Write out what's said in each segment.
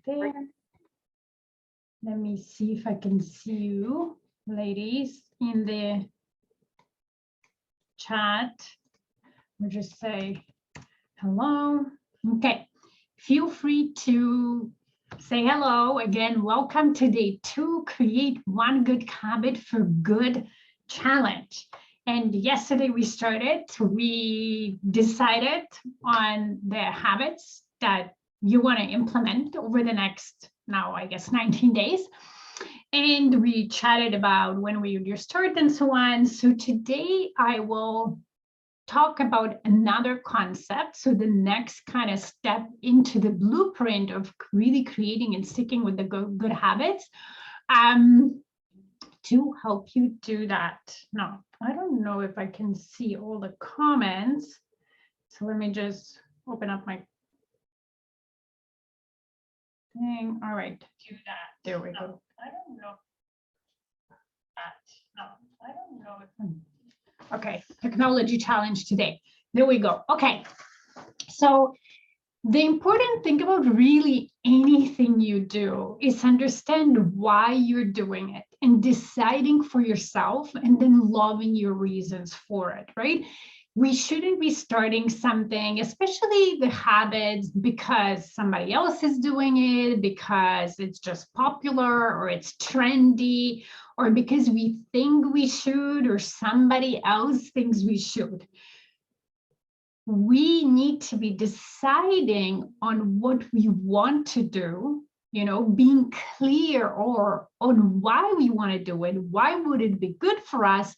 there. Let me see if I can see you, ladies, in the chat. We'll just say hello. Okay, feel free to say hello. Again, welcome to day 2, Create One Good Habit for Good challenge. And yesterday we decided on the habits that you want to implement over the next, now I guess 19 days. And we chatted about when we would start and so on. So today I will talk about another concept. So the next kind of step into the blueprint of really creating and sticking with the good habits to help you do that. Now, I don't know if I can see all the comments. So let me just open up my thing. All right, do that. There we go. I don't know that. No, I don't know if okay, technology challenge today. There we go. Okay, so the important thing about really anything you do is understand why you're doing it and deciding for yourself and then loving your reasons for it, right? We shouldn't be starting something, especially the habits, because somebody else is doing it, because it's just popular or it's trendy, or because we think we should or somebody else thinks we should. We need to be deciding on what we want to do, being clear on why we want to do it, why would it be good for us,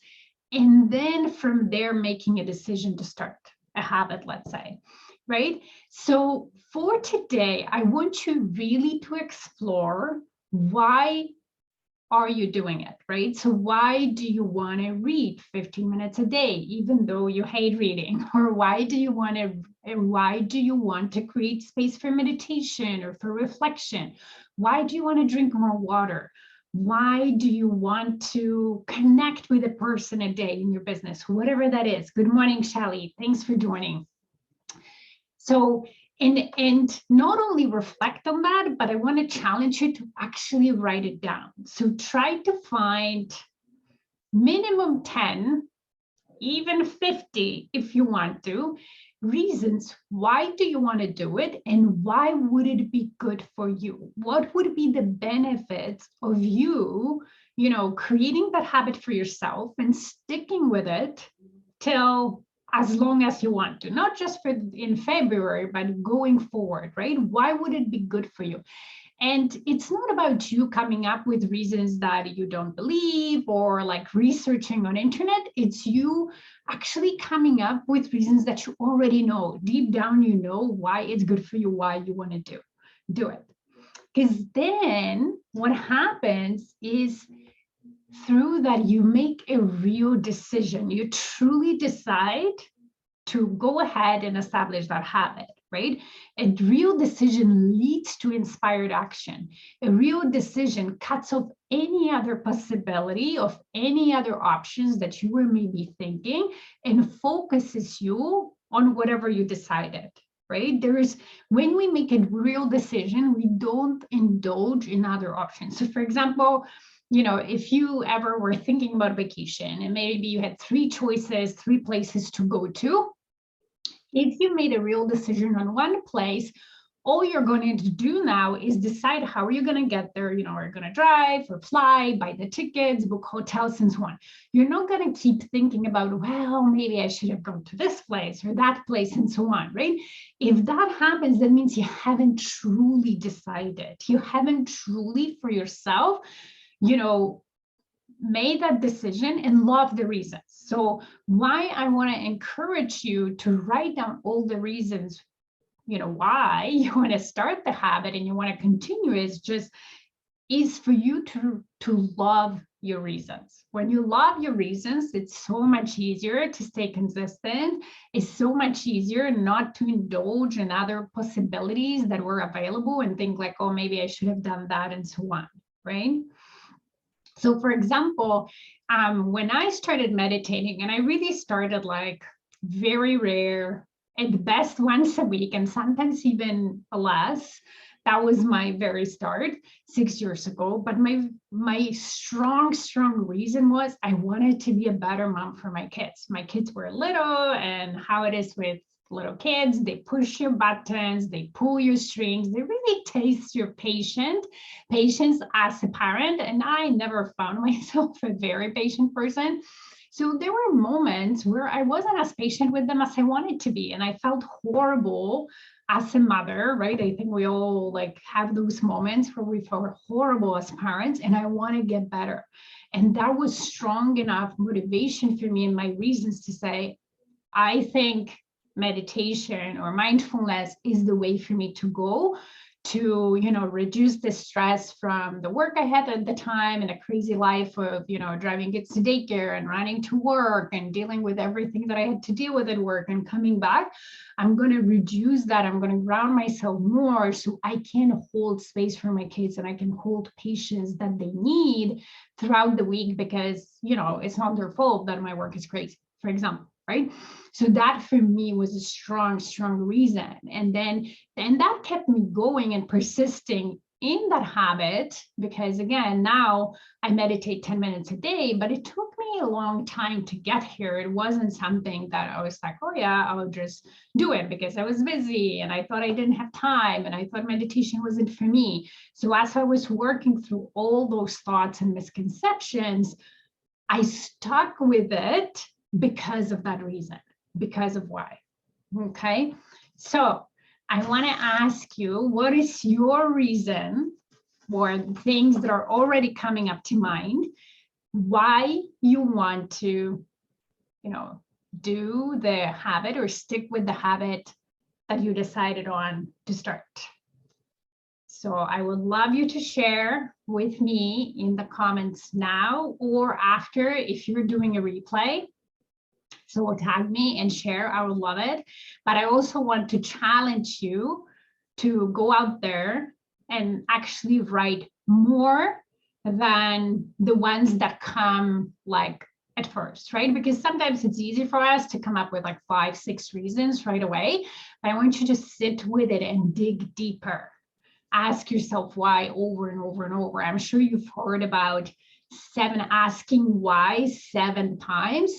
and then from there making a decision to start a habit, let's say, right? So for today, I want you really to explore why are you doing it, right? So why do you want to read 15 minutes a day, even though you hate reading? Or why do you want to create space for meditation or for reflection? Why do you want to drink more water? Why do you want to connect with a person a day in your business, whatever that is? Good morning, Shelly. Thanks for joining. So, and not only reflect on that, but I want to challenge you to actually write it down. So try to find minimum 10, even 50 if you want to, reasons why do you want to do it and why would it be good for you? What would be the benefits of you, creating that habit for yourself and sticking with it till as long as you want to, not just in February, but going forward, right? Why would it be good for you? And it's not about you coming up with reasons that you don't believe or like researching on internet. It's you actually coming up with reasons that you already know. Deep down, you know why it's good for you, why you want to do it. Because then what happens is through that, you make a real decision. You truly decide to go ahead and establish that habit, right? A real decision leads to inspired action. A real decision cuts off any other possibility of any other options that you were maybe thinking and focuses you on whatever you decided, right? When we make a real decision, we don't indulge in other options. So for example, if you ever were thinking about vacation and maybe you had 3 choices, 3 places to go to, if you made a real decision on one place, all you're going to do now is decide how are you going to get there. Are you going to drive or fly, buy the tickets, book hotels, and so on. You're not going to keep thinking about, well, maybe I should have gone to this place or that place and so on, right? If that happens, that means you haven't truly decided. You haven't truly for yourself, made that decision and love the reasons. So why I want to encourage you to write down all the reasons, why you want to start the habit and you want to continue is for you to love your reasons. When you love your reasons, it's so much easier to stay consistent. It's so much easier not to indulge in other possibilities that were available and think like, oh, maybe I should have done that and so on, right? So for example, when I started meditating, and I really started like very rare, at best once a week, and sometimes even less, that was my very start 6 years ago. But my strong reason was I wanted to be a better mom for my kids. My kids were little, and how it is with little kids, they push your buttons, they pull your strings, they really taste your patience as a parent. And I never found myself a very patient person. So there were moments where I wasn't as patient with them as I wanted to be. And I felt horrible as a mother, right? I think we all like have those moments where we feel horrible as parents, and I want to get better. And that was strong enough motivation for me and my reasons to say, I think meditation or mindfulness is the way for me to go to, reduce the stress from the work I had at the time and a crazy life of, driving kids to daycare and running to work and dealing with everything that I had to deal with at work and coming back. I'm going to reduce that. I'm going to ground myself more so I can hold space for my kids and I can hold patience that they need throughout the week, because, it's not their fault that my work is crazy, for example. Right. So that for me was a strong reason. And then that kept me going and persisting in that habit, because again, now I meditate 10 minutes a day, but it took me a long time to get here. It wasn't something that I was like, oh yeah, I'll just do it because I was busy and I thought I didn't have time and I thought meditation wasn't for me. So as I was working through all those thoughts and misconceptions, I stuck with it because of that reason, because of why. Okay, so I want to ask you, what is your reason, or things that are already coming up to mind, why you want to, do the habit or stick with the habit that you decided on to start? So I would love you to share with me in the comments now or after if you're doing a replay. So tag me and share, I would love it. But I also want to challenge you to go out there and actually write more than the ones that come like at first, right? Because sometimes it's easy for us to come up with like 5, 6 reasons right away. But I want you to sit with it and dig deeper. Ask yourself why over and over and over. I'm sure you've heard about asking why 7 times.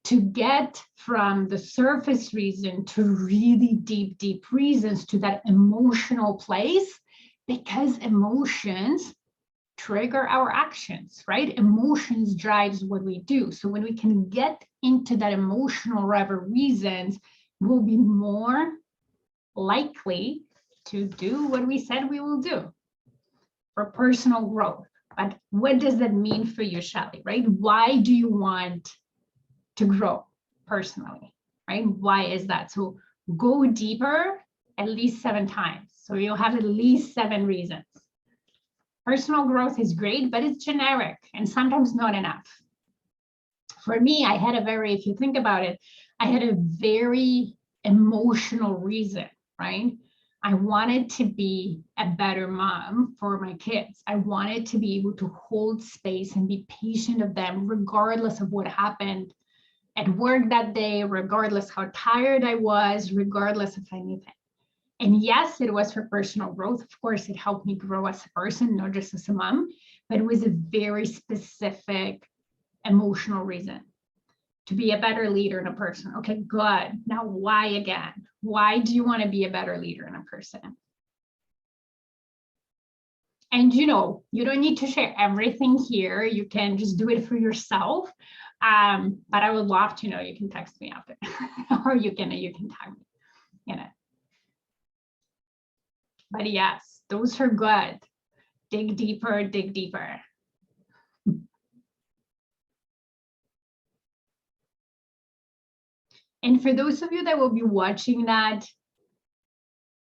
To get from the surface reason to really deep reasons to that emotional place, because emotions trigger our actions, right? Emotions drives what we do. So when we can get into that emotional reasons, we'll be more likely to do what we said we will do for personal growth. But what does that mean for you, Shelly, right? Why do you want to grow personally, right? Why is that? So go deeper at least 7 times. So you'll have at least 7 reasons. Personal growth is great, but it's generic and sometimes not enough. For me, if you think about it, I had a very emotional reason, right? I wanted to be a better mom for my kids. I wanted to be able to hold space and be patient of them, regardless of what happened at work that day, regardless how tired I was, regardless of anything. And yes, it was for personal growth. Of course, it helped me grow as a person, not just as a mom, but it was a very specific emotional reason to be a better leader in a person. Okay, good. Now, why again? Why do you want to be a better leader in a person? And you don't need to share everything here. You can just do it for yourself. But I would love to know. You can text me after, or you can tag me. But yes, those are good. Dig deeper, dig deeper. And for those of you that will be watching that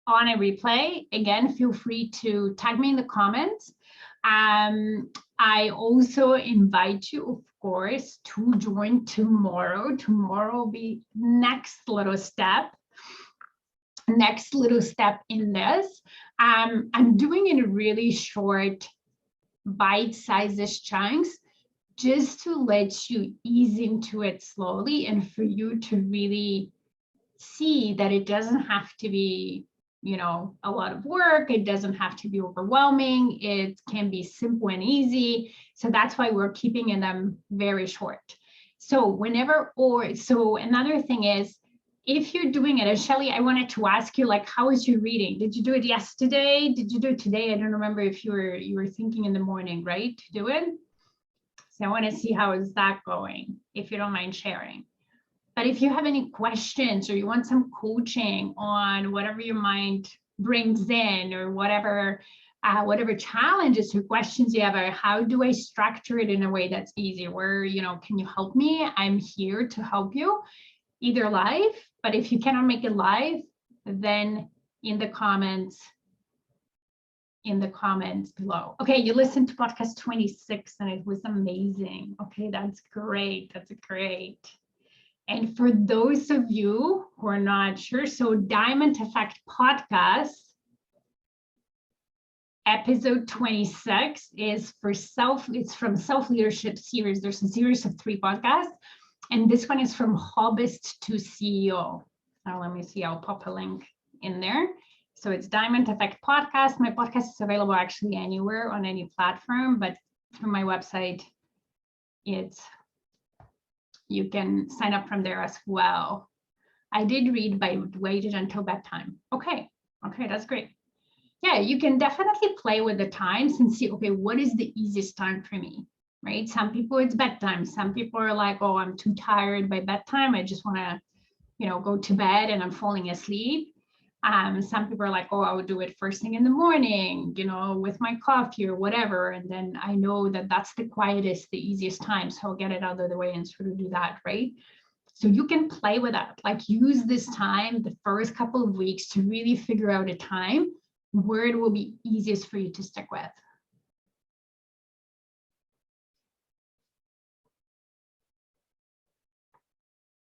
on a replay, again, feel free to tag me in the comments. I also invite you, of course, to join tomorrow. Tomorrow will be next little step in this. I'm doing it in really short, bite-sized chunks, just to let you ease into it slowly and for you to really see that it doesn't have to be a lot of work. It doesn't have to be overwhelming. It can be simple and easy. So that's why we're keeping them very short. So so another thing is, if you're doing it, and Shelly, I wanted to ask you, like, how is your reading? Did you do it yesterday? Did you do it today? I don't remember if you were thinking in the morning, right, to do it. So I want to see how is that going, if you don't mind sharing. But if you have any questions or you want some coaching on whatever your mind brings in, or whatever challenges or questions you have, or how do I structure it in a way that's easy, where, can you help me? I'm here to help you, either live, but if you cannot make it live, then in the comments below. Okay, you listened to podcast 26 and it was amazing. Okay, that's great. That's great. And for those of you who are not sure, so Diamond Effect Podcast, episode 26 is it's from Self Leadership Series. There's a series of 3 podcasts, and this one is from Hobbyist to CEO. Now let me see, I'll pop a link in there. So it's Diamond Effect Podcast. My podcast is available actually anywhere on any platform, but through my website, you can sign up from there as well. I did read, but I waited until bedtime. Okay, that's great. Yeah, you can definitely play with the times and see, okay, what is the easiest time for me, right? Some people it's bedtime. Some people are like, oh, I'm too tired by bedtime. I just want to, go to bed and I'm falling asleep. Some people are like, oh, I would do it first thing in the morning, with my coffee or whatever. And then I know that that's the quietest, the easiest time. So I'll get it out of the way and sort of do that, right? So you can play with that, like use this time, the first couple of weeks, to really figure out a time where it will be easiest for you to stick with.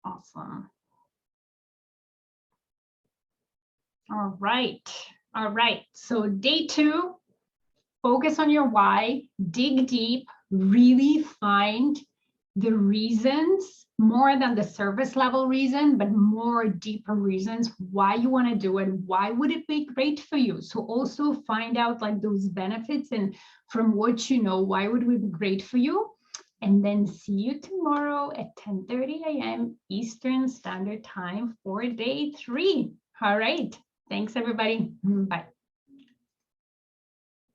Awesome. All right. So day 2, focus on your why, dig deep, really find the reasons, more than the surface level reason, but more deeper reasons why you want to do it. Why would it be great for you? So also find out like those benefits, and from what why would it be great for you? And then see you tomorrow at 10:30 a.m. Eastern Standard Time for day 3. All right. Thanks, everybody. Bye.